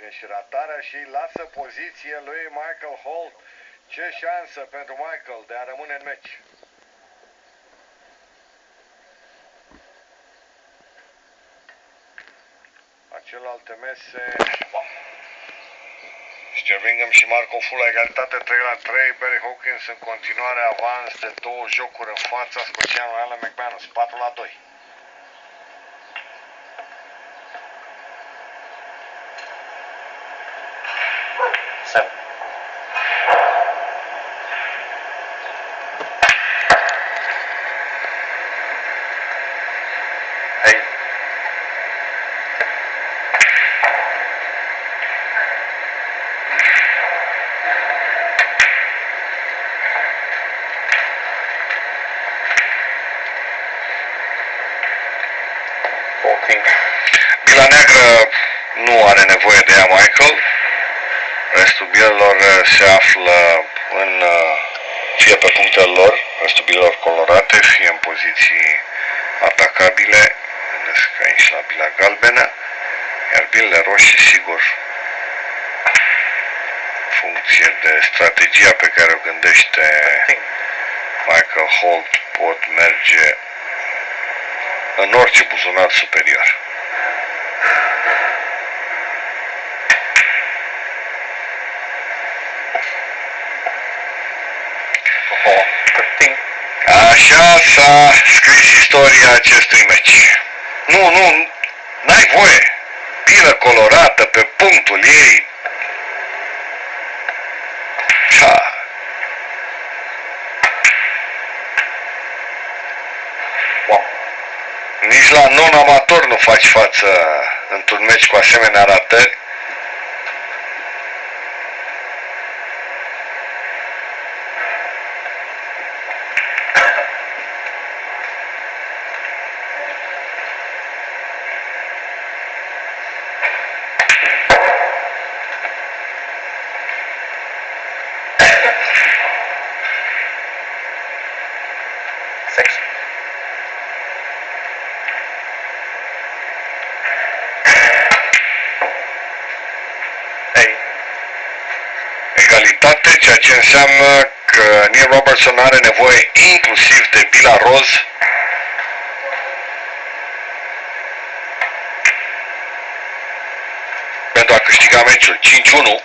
Vine și ratarea și lasă poziție lui Michael Holt. Ce șansă pentru Michael de a rămâne în meci. La celelalte mese, Stervingham și Marco Fu la egalitate 3-3. Barry Hawkins în continuare avans de 2 jocuri în fața scoțianului Alan McManus, 4-2. Bila neagră nu are nevoie de ea Michael. Restul bilelor se află în fie pe punctele lor, restul bilelor colorate, fie în poziții atacabile. Gândesc aici la bila galbenă, iar bilele roșii, sigur, în funcție de strategia pe care o gândește Michael Holt, pot merge în orice buzunar superior. Așa s-a scris istoria acestui meci. Nu, n-ai voie. Bilă colorată pe punctul ei. Nici la non-amator nu faci față într-un meci cu asemenea ratări. Egalitate, ceea ce înseamnă că Neil Robertson are nevoie inclusiv de bila roz pentru a câștiga meciul 5-1.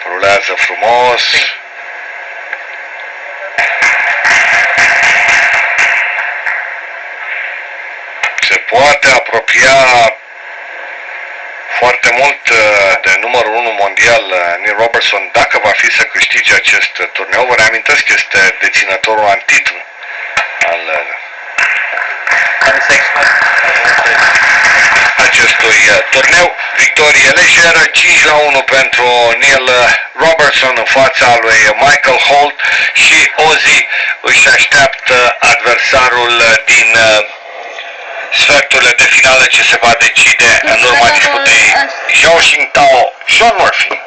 Rulează frumos. Se poate apropia foarte mult de numărul 1 mondial Neil Robertson dacă va fi să câștige acest turneu. Vă reamintesc că este deținătorul în titlu al acestui turneu. Victorie lejeră, 5-1 pentru Neil Robertson în fața lui Michael Holt și Ozzy își așteaptă adversarul din sferturile de finală ce se va decide în urma disputei Zhao Xingtao, Sean Murphy.